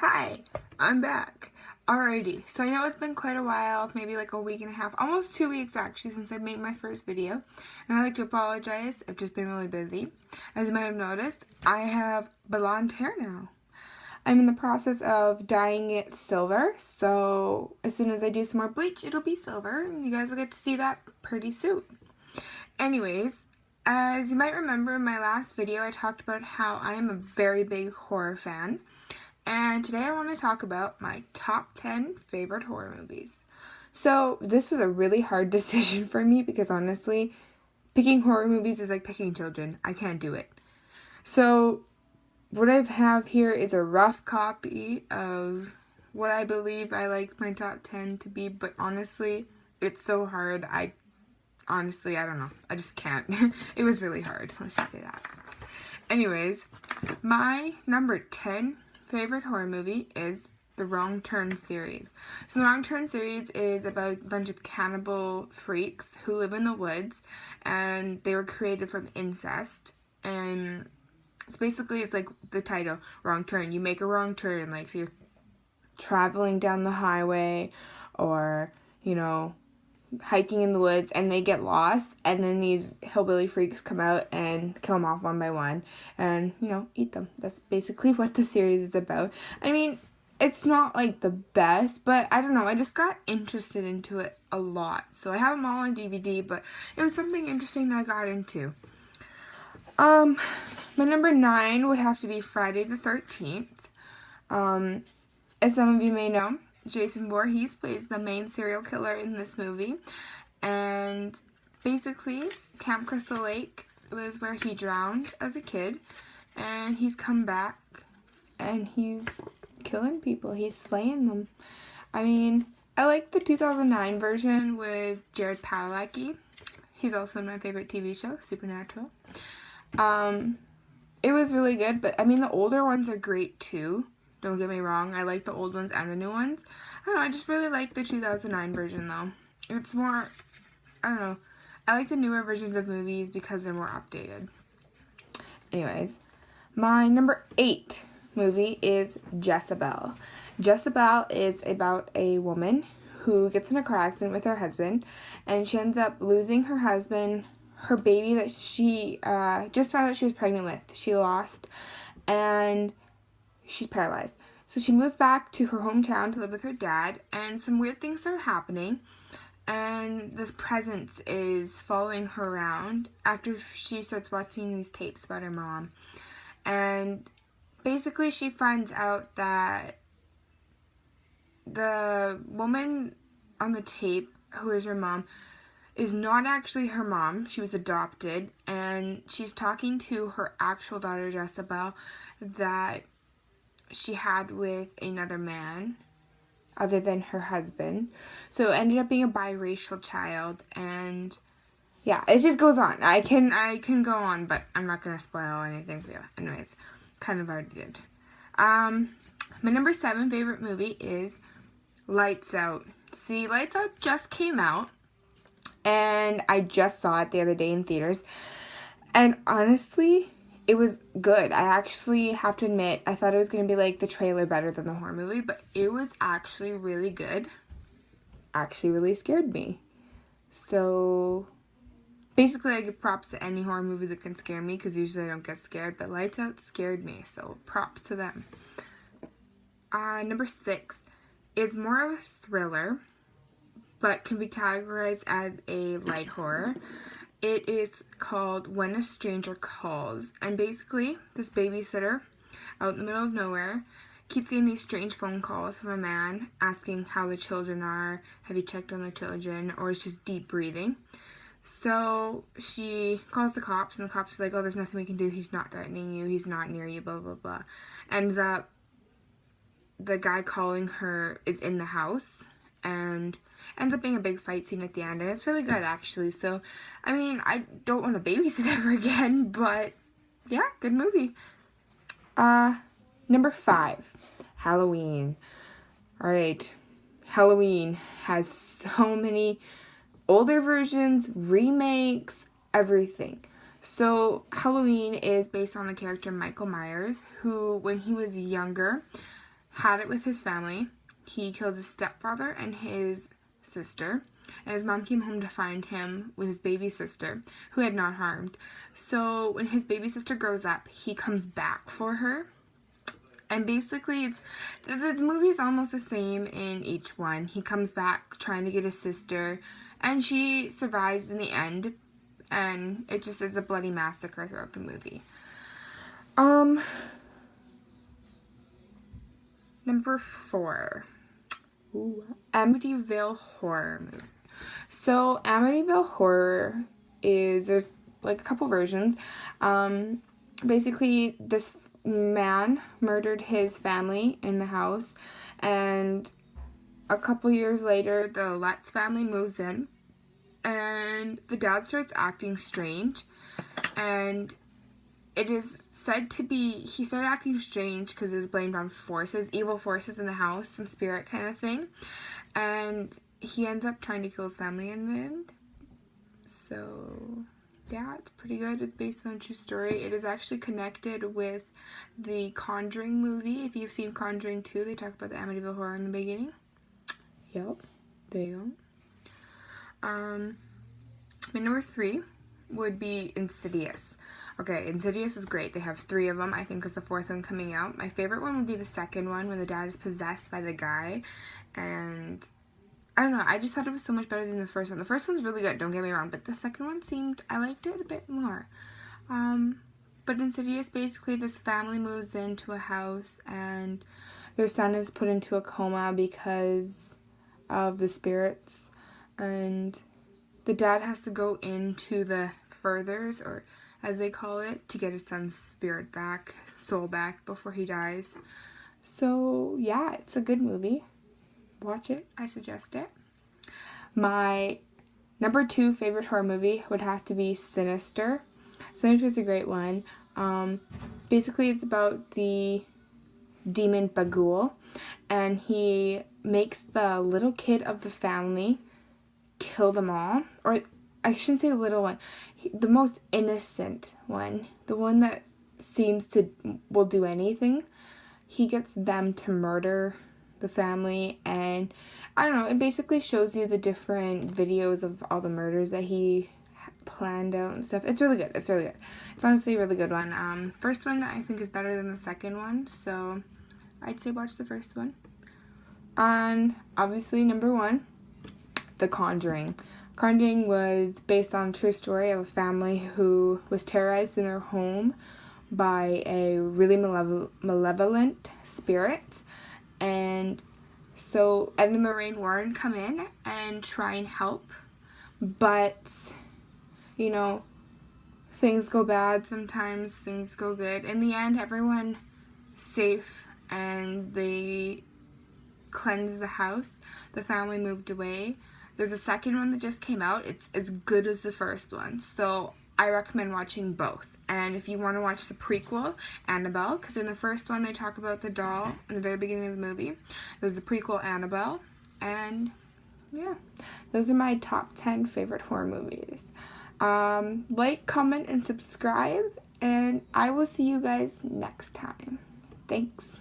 Hi, I'm back. Alrighty, so I know it's been quite a while, maybe like a week and a half, almost 2 weeks actually, since I made my first video. And I'd like to apologize, I've just been really busy. As you might have noticed, I have blonde hair now. I'm in the process of dyeing it silver, so as soon as I do some more bleach, it'll be silver, and you guys will get to see that pretty soon. Anyways, as you might remember in my last video, I talked about how I am a very big horror fan. And today I want to talk about my top 10 favorite horror movies. So this was a really hard decision for me because honestly, picking horror movies is like picking children. I can't do it. So what I have here is a rough copy of what I believe I like my top 10 to be. But honestly, it's so hard. I don't know. I just can't. It was really hard. Let's just say that. Anyways, my number 10 favorite horror movie is the Wrong Turn series. So the Wrong Turn series is about a bunch of cannibal freaks who live in the woods, and they were created from incest. And it's basically, it's like the title, Wrong Turn. You make a wrong turn, like, so you're traveling down the highway or, you know, hiking in the woods, and they get lost, and then these hillbilly freaks come out and kill them off one by one and, you know, eat them. That's basically what the series is about. I mean, it's not like the best, but I don't know, I just got interested into it a lot. So I have them all on DVD, but it was something interesting that I got into. My number 9 would have to be Friday the 13th. As some of you may know, Jason Voorhees plays the main serial killer in this movie, and basically Camp Crystal Lake was where he drowned as a kid, and he's come back and he's killing people, he's slaying them. I mean, I like the 2009 version with Jared Padalecki. He's also in my favorite TV show, Supernatural. It was really good, but I mean the older ones are great too. Don't get me wrong, I like the old ones and the new ones. I don't know, I just really like the 2009 version though. It's more, I don't know, I like the newer versions of movies because they're more updated. Anyways, my number 8 movie is Jezebel. Jezebel is about a woman who gets in a car accident with her husband, and she ends up losing her husband, her baby that she just found out she was pregnant with. She lost, and she's paralyzed. So she moves back to her hometown to live with her dad, and some weird things start happening, and this presence is following her around after she starts watching these tapes about her mom. And basically she finds out that the woman on the tape, who is her mom, is not actually her mom. She was adopted, and she's talking to her actual daughter Jezebel that she had with another man other than her husband. So it ended up being a biracial child, and yeah, it just goes on. I can go on, but I'm not gonna spoil anything for you. Anyways, kind of already did. My number 7 favorite movie is Lights Out. See, Lights Out just came out, and I just saw it the other day in theaters, and honestly, it was good. I actually have to admit, I thought it was going to be like the trailer better than the horror movie, but it was actually really good. Actually really scared me. So basically I give props to any horror movie that can scare me, because usually I don't get scared, but Lights Out scared me, so props to them. Number 6 is more of a thriller, but can be categorized as a light horror. It is called When a Stranger Calls, and basically this babysitter out in the middle of nowhere keeps getting these strange phone calls from a man asking how the children are, have you checked on the children, or it's just deep breathing. So she calls the cops, and the cops are like, oh, there's nothing we can do, he's not threatening you, he's not near you, blah blah blah. Ends up the guy calling her is in the house, and ends up being a big fight scene at the end, and it's really good actually. So I mean, I don't want to babysit ever again, but yeah, good movie. Number 5, Halloween. Alright, Halloween has so many older versions, remakes, everything. So Halloween is based on the character Michael Myers, who when he was younger had it with his family. He killed his stepfather and his sister, and his mom came home to find him with his baby sister, who had not harmed. So when his baby sister grows up, he comes back for her. And basically, the movie is almost the same in each one. He comes back trying to get his sister, and she survives in the end. And it just is a bloody massacre throughout the movie. Number 4. Amityville Horror movie. So Amityville Horror there's like a couple versions. Basically, this man murdered his family in the house, and a couple years later, the Lutz family moves in, and the dad starts acting strange, and it is said to be, he started acting strange because it was blamed on forces, evil forces in the house, some spirit kind of thing. And he ends up trying to kill his family in the end. So, yeah, it's pretty good. It's based on a true story. It is actually connected with the Conjuring movie. If you've seen Conjuring 2, they talk about the Amityville Horror in the beginning. Yep, there you go. My number 3 would be Insidious. Okay, Insidious is great. They have 3 of them. I think there's a 4th one coming out. My favorite one would be the second one, when the dad is possessed by the guy. And I don't know, I just thought it was so much better than the first one. The first one's really good, don't get me wrong, but the second one I liked it a bit more. But Insidious, basically this family moves into a house and their son is put into a coma because of the spirits. And the dad has to go into the furthers, or as they call it, to get his son's spirit back, soul back, before he dies. So, yeah, it's a good movie. Watch it. I suggest it. My number 2 favorite horror movie would have to be Sinister. Sinister is a great one. Basically, it's about the demon Bagul, and he makes the little kid of the family kill them all. Or I shouldn't say the little one. The most innocent one. The one that will do anything. He gets them to murder the family, and I don't know, it basically shows you the different videos of all the murders that he planned out and stuff. It's really good. It's honestly a really good one. First one I think is better than the second one, so I'd say watch the first one. And obviously number 1, The Conjuring. Conjuring was based on a true story of a family who was terrorized in their home by a really malevolent spirit. And so Ed and Lorraine Warren come in and try and help. But, you know, things go bad sometimes, things go good. In the end, everyone's safe and they cleanse the house. The family moved away. There's a second one that just came out. It's as good as the first one. So I recommend watching both. And if you want to watch the prequel, Annabelle, because in the first one they talk about the doll in the very beginning of the movie. There's the prequel, Annabelle. And yeah, those are my top 10 favorite horror movies. Like, comment, and subscribe. And I will see you guys next time. Thanks.